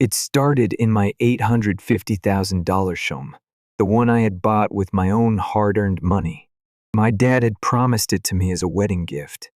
It started in my $850,000 home, the one I had bought with my own hard-earned money. My dad had promised it to me as a wedding gift,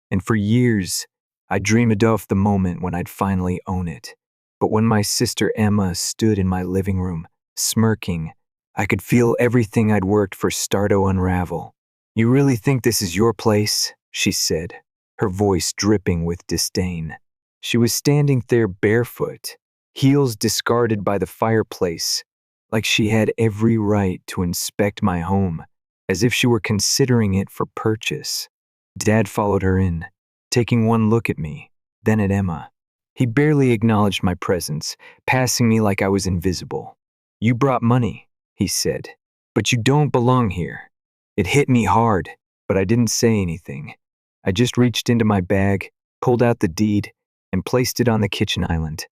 and for years, I dreamed of the moment when I'd finally own it. But when my sister Emma stood in my living room, smirking, I could feel everything I'd worked for start to unravel. "You really think this is your place?" she said, her voice dripping with disdain. She was standing there barefoot, heels discarded by the fireplace, like she had every right to inspect my home, as if she were considering it for purchase. Dad followed her in, taking one look at me, then at Emma. He barely acknowledged my presence, passing me like I was invisible. "You brought money," he said, "but you don't belong here." It hit me hard, but I didn't say anything. I just reached into my bag, pulled out the deed, and placed it on the kitchen island.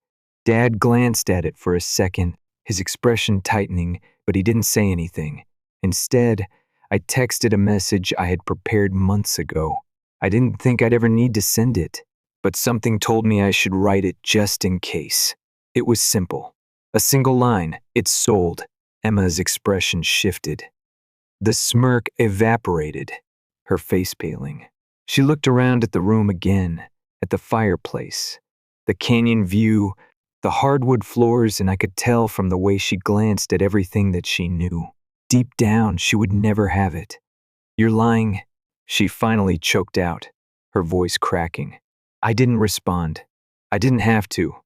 Dad glanced at it for a second, his expression tightening, but he didn't say anything. Instead, I texted a message I had prepared months ago. I didn't think I'd ever need to send it, but something told me I should write it just in case. It was simple. A single line: "It's sold." Emma's expression shifted. The smirk evaporated, her face paling. She looked around at the room again, at the fireplace, the canyon view, the hardwood floors, and I could tell from the way she glanced at everything that she knew. Deep down, she would never have it. "You're lying," she finally choked out, her voice cracking. I didn't respond. I didn't have to.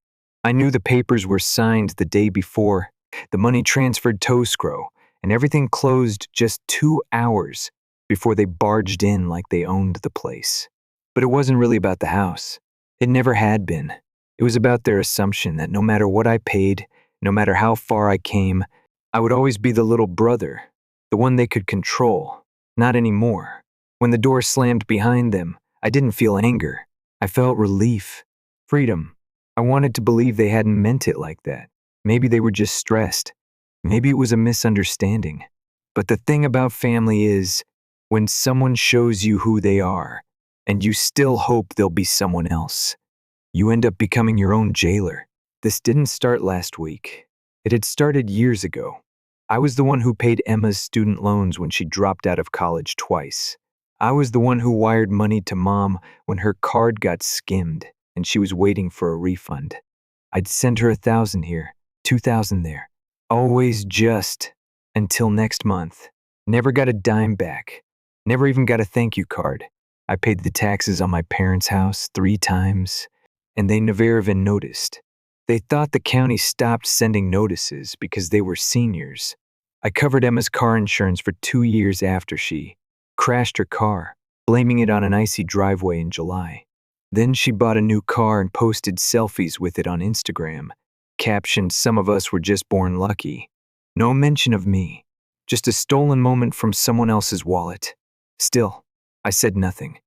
I knew the papers were signed the day before, the money transferred to escrow, and everything closed just 2 hours before they barged in like they owned the place. But it wasn't really about the house. It never had been. It was about their assumption that no matter what I paid, no matter how far I came, I would always be the little brother, the one they could control. Not anymore. When the door slammed behind them, I didn't feel anger. I felt relief. Freedom. I wanted to believe they hadn't meant it like that. Maybe they were just stressed. Maybe it was a misunderstanding. But the thing about family is, when someone shows you who they are, and you still hope they'll be someone else, you end up becoming your own jailer. This didn't start last week. It had started years ago. I was the one who paid Emma's student loans when she dropped out of college twice. I was the one who wired money to Mom when her card got skimmed and she was waiting for a refund. I'd send her 1,000 here, 2,000 there. Always just until next month. Never got a dime back. Never even got a thank you card. I paid the taxes on my parents' house 3 times, and they never even noticed. They thought the county stopped sending notices because they were seniors. I covered Emma's car insurance for 2 years after she crashed her car, blaming it on an icy driveway in July. Then she bought a new car and posted selfies with it on Instagram, captioned, "Some of us were just born lucky." No mention of me, just a stolen moment from someone else's wallet. Still, I said nothing.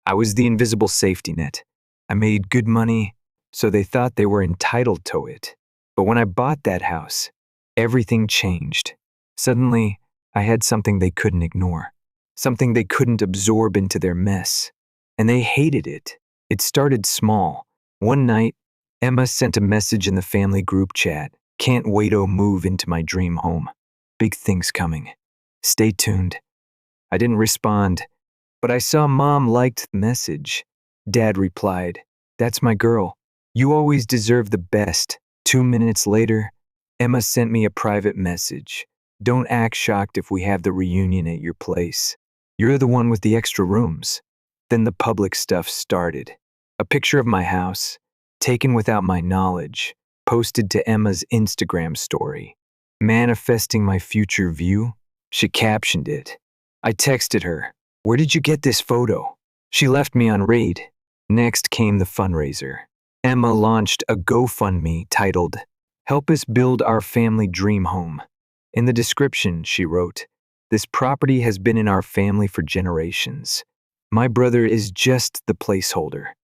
I was the invisible safety net. I made good money, so they thought they were entitled to it. But when I bought that house, everything changed. Suddenly, I had something they couldn't ignore, something they couldn't absorb into their mess. And they hated it. It started small. One night, Emma sent a message in the family group chat. "Can't wait to move into my dream home. Big things coming. Stay tuned." I didn't respond, but I saw Mom liked the message. Dad replied, "That's my girl. You always deserve the best." 2 minutes later, Emma sent me a private message. "Don't act shocked if we have the reunion at your place. You're the one with the extra rooms." Then the public stuff started. A picture of my house, taken without my knowledge, posted to Emma's Instagram story. "Manifesting my future view?" She captioned it. I texted her, "Where did you get this photo?" She left me on read. Next came the fundraiser. Emma launched a GoFundMe titled, "Help us build our family dream home." In the description, she wrote, "This property has been in our family for generations. My brother is just the placeholder.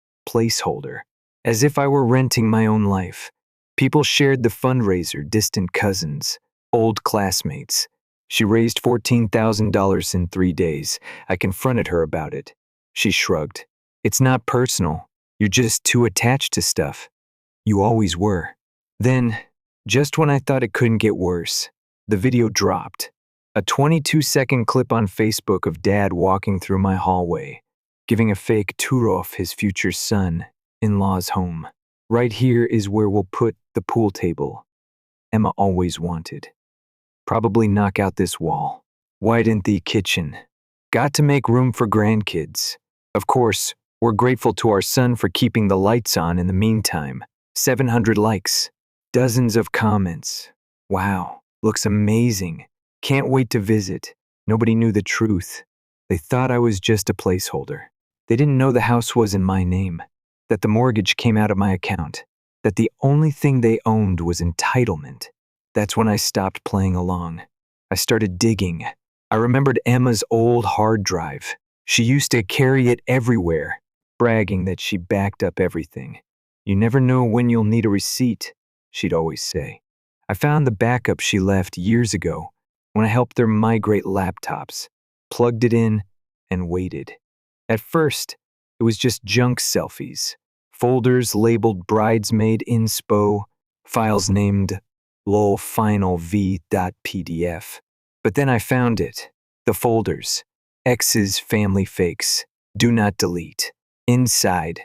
As if I were renting my own life." People shared the fundraiser, distant cousins, old classmates. She raised $14,000 in 3 days. I confronted her about it. She shrugged. "It's not personal. You're just too attached to stuff. You always were." Then, just when I thought it couldn't get worse, the video dropped. A 22-second clip on Facebook of Dad walking through my hallway, giving a fake tour of his future son-in-law's home. Right here is where we'll put the pool table Emma always wanted. Probably knock out this wall. Widen the kitchen. Got to make room for grandkids. Of course, we're grateful to our son for keeping the lights on in the meantime. 700 likes. Dozens of comments. Wow, looks amazing. Can't wait to visit. Nobody knew the truth. They thought I was just a placeholder. They didn't know the house was in my name, that the mortgage came out of my account, that the only thing they owned was entitlement. That's when I stopped playing along. I started digging. I remembered Emma's old hard drive. She used to carry it everywhere, bragging that she backed up everything. You never know when you'll need a receipt, she'd always say. I found the backup she left years ago when I helped her migrate laptops, plugged it in, and waited. At first, it was just junk selfies, folders labeled bridesmaid inspo, files named lolfinalv.pdf. But then I found it, the folders, ex's family fakes, do not delete. Inside,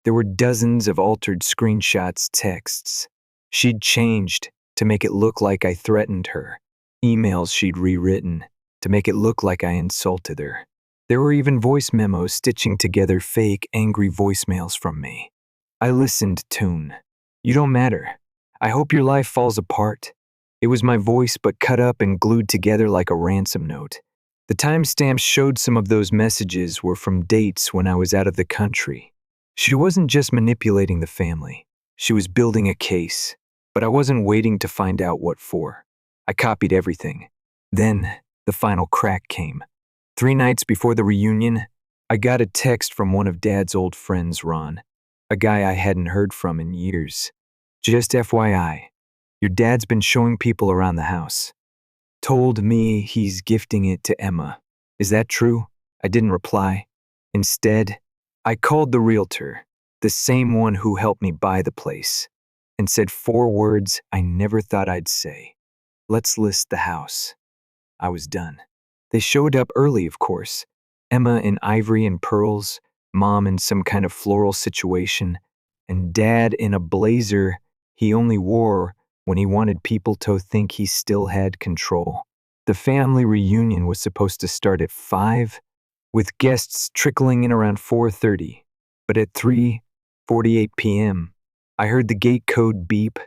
there were dozens of altered screenshots, texts. She'd changed to make it look like I threatened her, emails she'd rewritten to make it look like I insulted her. There were even voice memos stitching together fake, angry voicemails from me. I listened, tune. You don't matter. I hope your life falls apart. It was my voice but cut up and glued together like a ransom note. The timestamps showed some of those messages were from dates when I was out of the country. She wasn't just manipulating the family. She was building a case, but I wasn't waiting to find out what for. I copied everything. Then, the final crack came. 3 nights before the reunion, I got a text from one of Dad's old friends, Ron, a guy I hadn't heard from in years. Just FYI, your dad's been showing people around the house. Told me he's gifting it to Emma. Is that true? I didn't reply. Instead, I called the realtor, the same one who helped me buy the place, and said 4 words I never thought I'd say. Let's list the house. I was done. They showed up early, of course. Emma in ivory and pearls, Mom in some kind of floral situation, and Dad in a blazer he only wore when he wanted people to think he still had control. The family reunion was supposed to start at 5, with guests trickling in around 4:30. But at 3:48 p.m., I heard the gate code beep,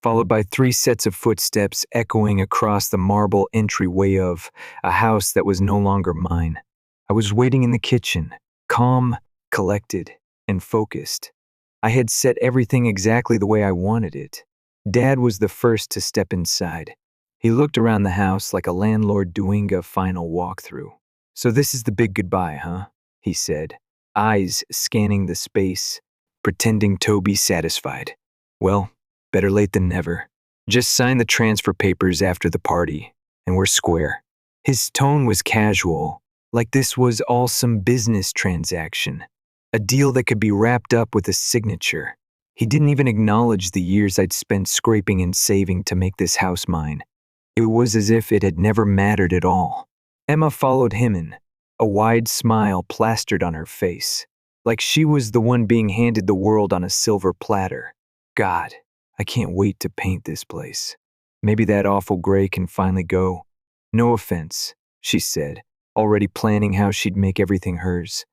followed by 3 sets of footsteps echoing across the marble entryway of a house that was no longer mine. I was waiting in the kitchen, calm, collected, and focused. I had set everything exactly the way I wanted it. Dad was the first to step inside. He looked around the house like a landlord doing a final walkthrough. So this is the big goodbye, huh? He said, eyes scanning the space, pretending to be satisfied. Well, better late than never. Just sign the transfer papers after the party, and we're square. His tone was casual, like this was all some business transaction, a deal that could be wrapped up with a signature. He didn't even acknowledge the years I'd spent scraping and saving to make this house mine. It was as if it had never mattered at all. Emma followed him in, a wide smile plastered on her face, like she was the one being handed the world on a silver platter. God, I can't wait to paint this place. Maybe that awful gray can finally go. No offense, she said, already planning how she'd make everything hers.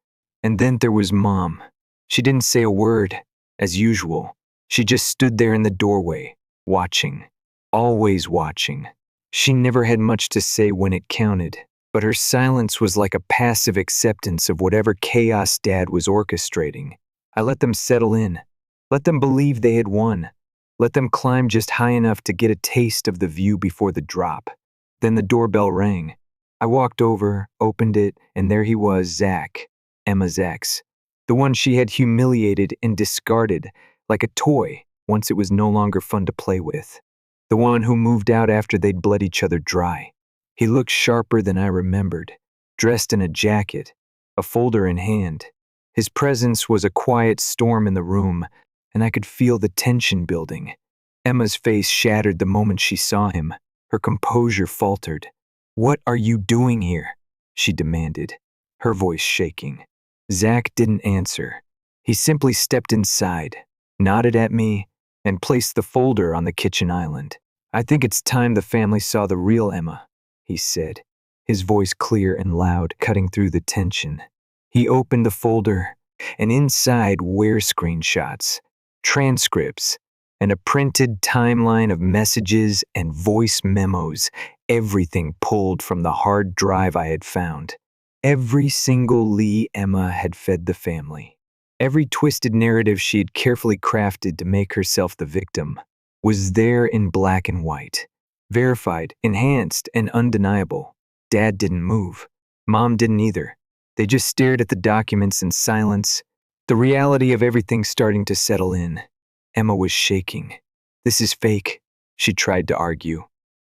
And then there was Mom. She didn't say a word, as usual. She just stood there in the doorway, watching. Always watching. She never had much to say when it counted, but her silence was like a passive acceptance of whatever chaos Dad was orchestrating. I let them settle in. Let them believe they had won. Let them climb just high enough to get a taste of the view before the drop. Then the doorbell rang. I walked over, opened it, and there he was, Zach, Emma's ex. The one she had humiliated and discarded like a toy once it was no longer fun to play with. The one who moved out after they'd bled each other dry. He looked sharper than I remembered, dressed in a jacket, a folder in hand. His presence was a quiet storm in the room, and I could feel the tension building. Emma's face shattered the moment she saw him. Her composure faltered. "What are you doing here?" she demanded, her voice shaking. Zach didn't answer. He simply stepped inside, nodded at me, and placed the folder on the kitchen island. "I think it's time the family saw the real Emma," he said, his voice clear and loud, cutting through the tension. He opened the folder, and inside were screenshots, transcripts, and a printed timeline of messages and voice memos, everything pulled from the hard drive I had found. Every single lie Emma had fed the family. Every twisted narrative she had carefully crafted to make herself the victim was there in black and white. Verified, enhanced, and undeniable. Dad didn't move. Mom didn't either. They just stared at the documents in silence, the reality of everything starting to settle in. Emma was shaking. "This is fake," she tried to argue.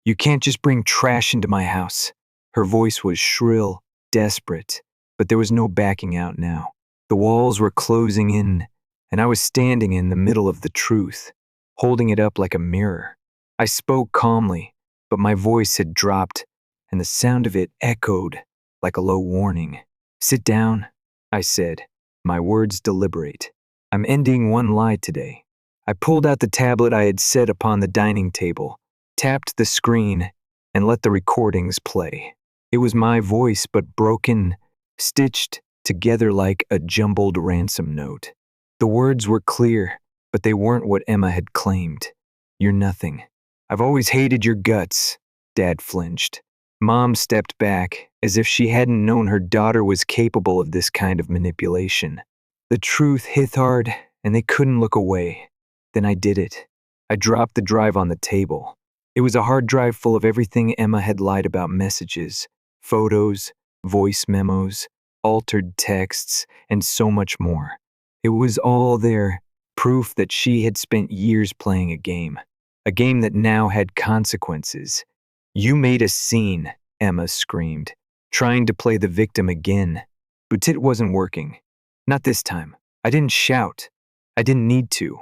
"You can't just bring trash into my house." Her voice was shrill, desperate, but there was no backing out now. The walls were closing in, and I was standing in the middle of the truth, holding it up like a mirror. I spoke calmly, but my voice had dropped, and the sound of it echoed like a low warning. "Sit down," I said, my words deliberate. "I'm ending one lie today." I pulled out the tablet I had set upon the dining table, tapped the screen, and let the recordings play. It was my voice, but broken, stitched together like a jumbled ransom note. The words were clear, but they weren't what Emma had claimed. "You're nothing. I've always hated your guts." Dad flinched. Mom stepped back, as if she hadn't known her daughter was capable of this kind of manipulation. The truth hit hard, and they couldn't look away. Then I did it. I dropped the drive on the table. It was a hard drive full of everything Emma had lied about: messages, photos, voice memos, altered texts, and so much more. It was all there, proof that she had spent years playing a game that now had consequences. "You made a scene," Emma screamed, trying to play the victim again. But it wasn't working. Not this time. I didn't shout. I didn't need to.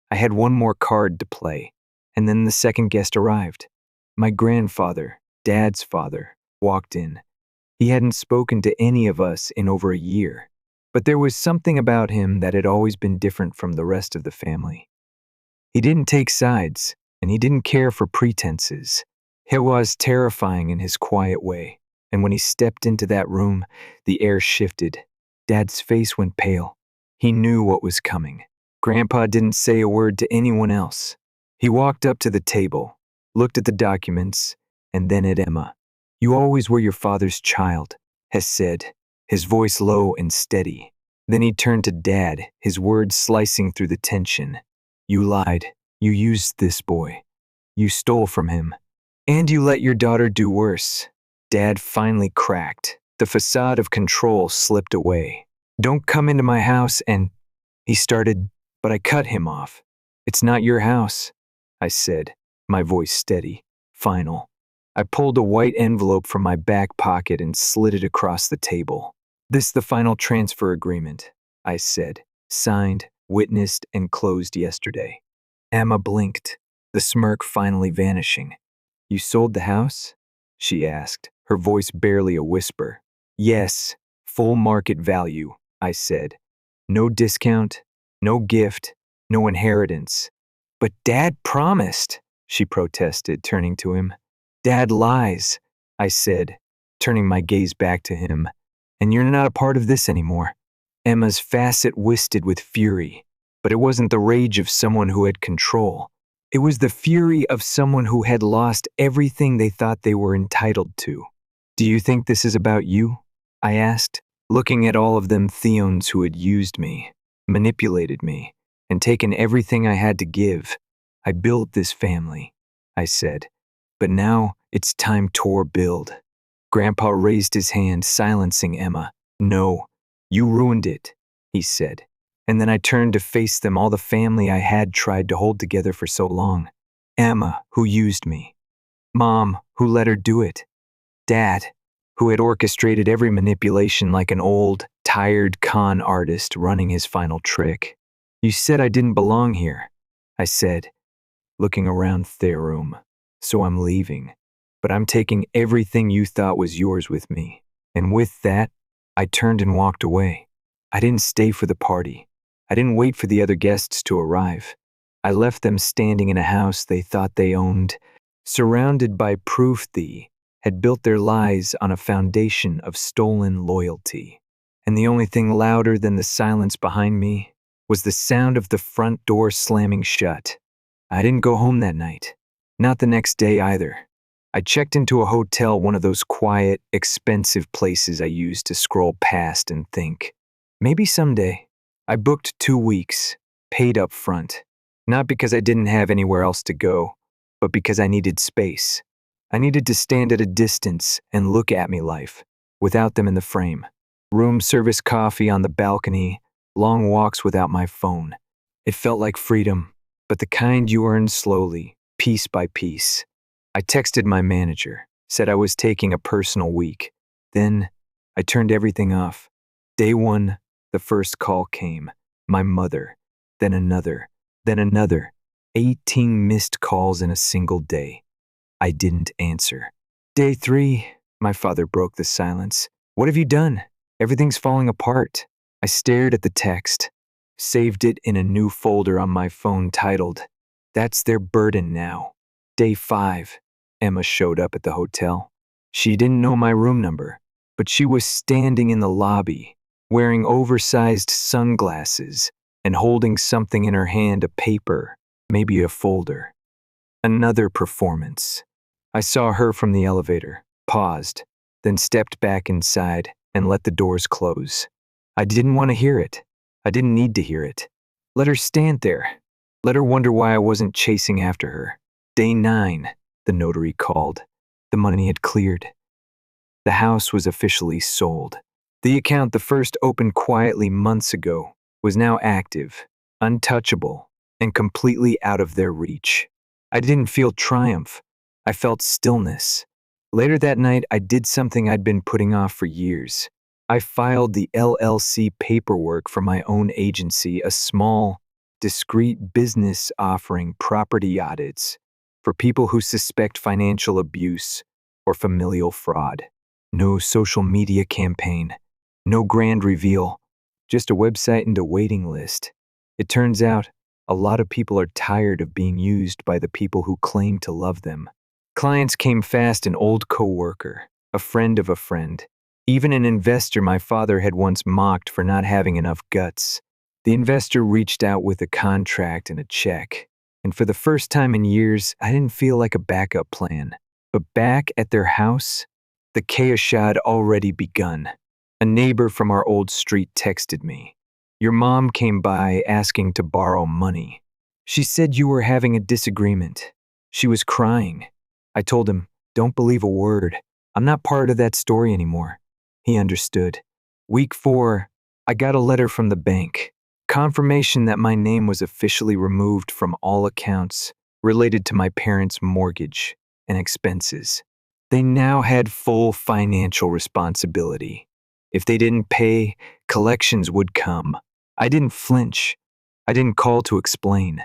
I had one more card to play, and then the second guest arrived. My grandfather, Dad's father, walked in. He hadn't spoken to any of us in over a year, but there was something about him that had always been different from the rest of the family. He didn't take sides, and he didn't care for pretenses. He was terrifying in his quiet way, and when he stepped into that room, the air shifted. Dad's face went pale. He knew what was coming. Grandpa didn't say a word to anyone else. He walked up to the table, looked at the documents, and then at Emma. "You always were your father's child," he said, his voice low and steady. Then he turned to Dad, his words slicing through the tension. "You lied. You used this boy. You stole from him. And you let your daughter do worse." Dad finally cracked. The facade of control slipped away. "Don't come into my house and—" he started, but I cut him off. "It's not your house," I said, my voice steady, final. I pulled a white envelope from my back pocket and slid it across the table. "This the final transfer agreement," I said, "signed, witnessed, and closed yesterday." Emma blinked, the smirk finally vanishing. "You sold the house?" she asked, her voice barely a whisper. "Yes, full market value," I said. "No discount, no gift, no inheritance." "But Dad promised," she protested, turning to him. "Dad lies," I said, turning my gaze back to him. "And you're not a part of this anymore." Emma's facet twisted with fury, but it wasn't the rage of someone who had control. It was the fury of someone who had lost everything they thought they were entitled to. "Do you think this is about you?" I asked, looking at all of them Theons who had used me, manipulated me, and taken everything I had to give. "I built this family," I said, "but now it's time to build." Grandpa raised his hand, silencing Emma. "No, you ruined it," he said. And then I turned to face them, all the family I had tried to hold together for so long. Emma, who used me. Mom, who let her do it. Dad, who had orchestrated every manipulation like an old, tired con artist running his final trick. "You said I didn't belong here," I said, looking around their room. So I'm leaving. But I'm taking everything you thought was yours with me. And with that, I turned and walked away. I didn't stay for the party. I didn't wait for the other guests to arrive. I left them standing in a house they thought they owned, surrounded by proof they had built their lives on a foundation of stolen loyalty. And the only thing louder than the silence behind me was the sound of the front door slamming shut. I didn't go home that night. Not the next day either. I checked into a hotel, one of those quiet, expensive places I used to scroll past and think, maybe someday. I booked 2 weeks, paid up front. Not because I didn't have anywhere else to go, but because I needed space. I needed to stand at a distance and look at me life, without them in the frame. Room service coffee on the balcony, long walks without my phone. It felt like freedom, but the kind you earn slowly, piece by piece. I texted my manager, said I was taking a personal week. Then, I turned everything off. Day 1, the first call came. My mother. Then another. Then another. 18 missed calls in a single day. I didn't answer. Day 3, my father broke the silence. What have you done? Everything's falling apart. I stared at the text, saved it in a new folder on my phone titled, That's Their Burden Now. Day 5, Emma showed up at the hotel. She didn't know my room number, but she was standing in the lobby, wearing oversized sunglasses and holding something in her hand, a paper, maybe a folder. Another performance. I saw her from the elevator, paused, then stepped back inside and let the doors close. I didn't want to hear it. I didn't need to hear it. Let her stand there. Let her wonder why I wasn't chasing after her. Day 9, the notary called. The money had cleared. The house was officially sold. The account the first opened quietly months ago was now active, untouchable, and completely out of their reach. I didn't feel triumph. I felt stillness. Later that night, I did something I'd been putting off for years. I filed the LLC paperwork for my own agency, a small, discreet business offering property audits for people who suspect financial abuse or familial fraud. No social media campaign, no grand reveal, just a website and a waiting list. It turns out, a lot of people are tired of being used by the people who claim to love them. Clients came fast: an old coworker, a friend of a friend, even an investor my father had once mocked for not having enough guts. The investor reached out with a contract and a check, and for the first time in years, I didn't feel like a backup plan. But back at their house, the chaos had already begun. A neighbor from our old street texted me. Your mom came by asking to borrow money. She said you were having a disagreement. She was crying. I told him, don't believe a word. I'm not part of that story anymore. He understood. Week 4, I got a letter from the bank. Confirmation that my name was officially removed from all accounts related to my parents' mortgage and expenses. They now had full financial responsibility. If they didn't pay, collections would come. I didn't flinch. I didn't call to explain.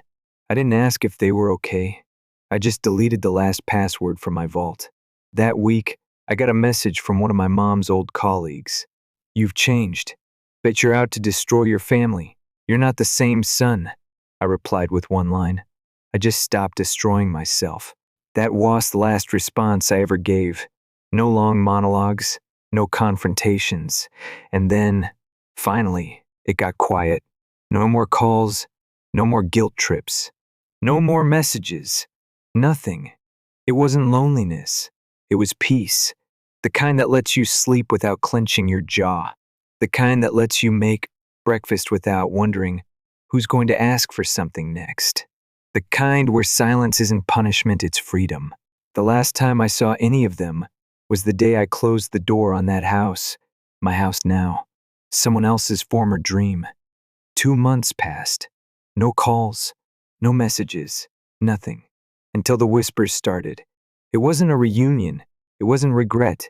I didn't ask if they were okay. I just deleted the last password from my vault. That week, I got a message from one of my mom's old colleagues. You've changed. Bet you're out to destroy your family. You're not the same son. I replied with one line. I just stopped destroying myself. That was the last response I ever gave. No long monologues, no confrontations. And then, finally, it got quiet. No more calls, no more guilt trips, no more messages, nothing. It wasn't loneliness. It was peace. The kind that lets you sleep without clenching your jaw. The kind that lets you make breakfast without wondering who's going to ask for something next. The kind where silence isn't punishment, it's freedom. The last time I saw any of them was the day I closed the door on that house, my house now, someone else's former dream. 2 months passed. No calls, no messages, nothing. Until the whispers started. It wasn't a reunion. It wasn't regret.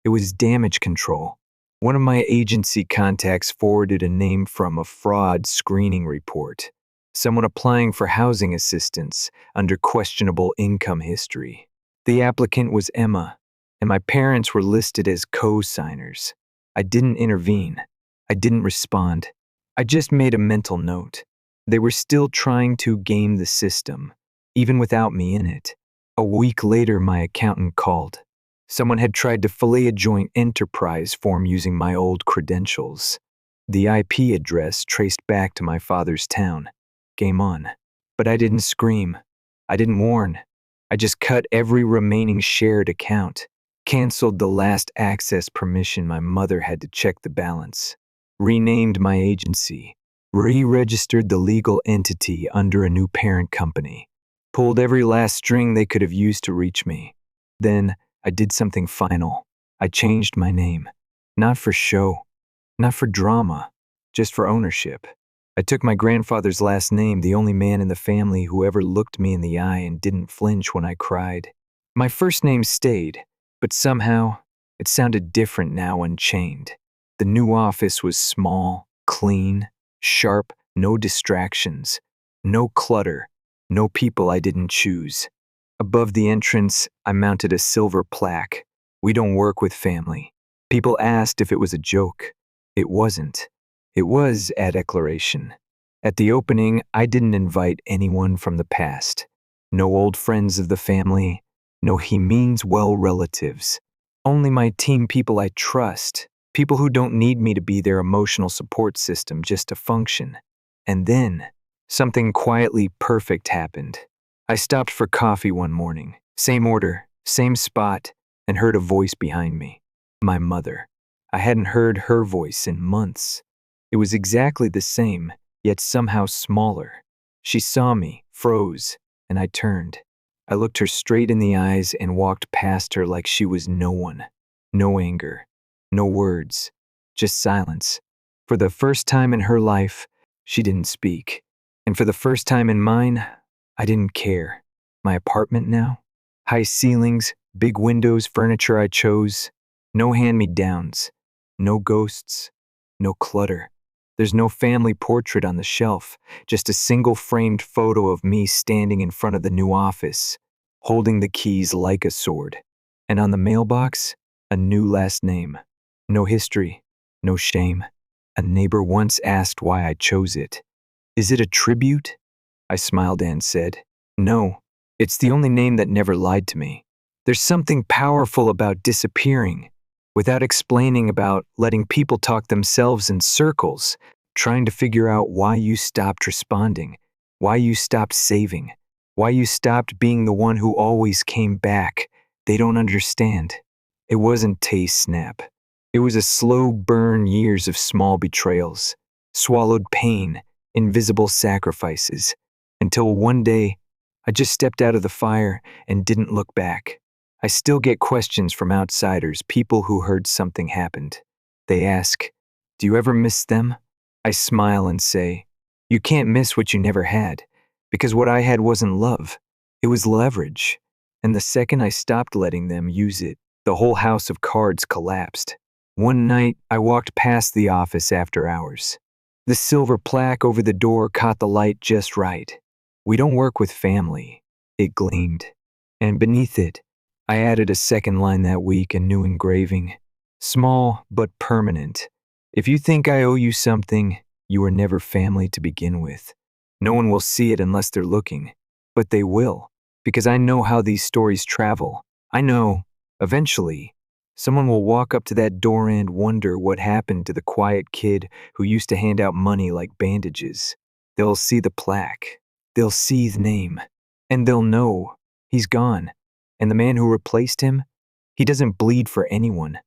It was damage control. One of my agency contacts forwarded a name from a fraud screening report. someone applying for housing assistance under questionable income history. The applicant was Emma, and my parents were listed as co-signers. I didn't intervene. I didn't respond. I just made a mental note. They were still trying to game the system, even without me in it. A week later, my accountant called. Someone had tried to fillet a joint enterprise form using my old credentials. The IP address traced back to my father's town. Game on. But I didn't scream. I didn't warn. I just cut every remaining shared account, canceled the last access permission my mother had to check the balance, renamed my agency, re-registered the legal entity under a new parent company, pulled every last string they could have used to reach me. Then I did something final. I changed my name. Not for show, not for drama, just for ownership. I took my grandfather's last name, the only man in the family who ever looked me in the eye and didn't flinch when I cried. My first name stayed, but somehow it sounded different now unchained. The new office was small, clean, sharp, no distractions, no clutter, no people I didn't choose. Above the entrance, I mounted a silver plaque. We don't work with family. People asked if it was a joke. It wasn't. It was a declaration. At the opening, I didn't invite anyone from the past. No old friends of the family. No he means well relatives. Only my team, people I trust. People who don't need me to be their emotional support system just to function. And then, something quietly perfect happened. I stopped for coffee one morning. Same order, same spot, and heard a voice behind me. My mother. I hadn't heard her voice in months. It was exactly the same, yet somehow smaller. She saw me, froze, and I turned. I looked her straight in the eyes and walked past her like she was no one. No anger, no words, just silence. For the first time in her life, she didn't speak. And for the first time in mine, I didn't care. My apartment now? High ceilings, big windows, furniture I chose. No hand-me-downs, no ghosts, no clutter. There's no family portrait on the shelf, just a single framed photo of me standing in front of the new office, holding the keys like a sword. And on the mailbox, a new last name. No history, no shame. A neighbor once asked why I chose it. Is it a tribute? I smiled and said, no, it's the only name that never lied to me. There's something powerful about disappearing, without explaining, about letting people talk themselves in circles, trying to figure out why you stopped responding, why you stopped saving, why you stopped being the one who always came back. They don't understand. It wasn't taste snap. It was a slow burn, years of small betrayals, swallowed pain, invisible sacrifices, until one day, I just stepped out of the fire and didn't look back. I still get questions from outsiders, people who heard something happened. They ask, do you ever miss them? I smile and say, you can't miss what you never had, because what I had wasn't love. It was leverage. And the second I stopped letting them use it, the whole house of cards collapsed. One night, I walked past the office after hours. The silver plaque over the door caught the light just right. We don't work with family, it gleamed. And beneath it, I added a second line that week, a new engraving. Small, but permanent. If you think I owe you something, you were never family to begin with. No one will see it unless they're looking. But they will, because I know how these stories travel. I know, eventually, someone will walk up to that door and wonder what happened to the quiet kid who used to hand out money like bandages. They'll see the plaque. They'll see the name. And they'll know he's gone. And the man who replaced him, he doesn't bleed for anyone.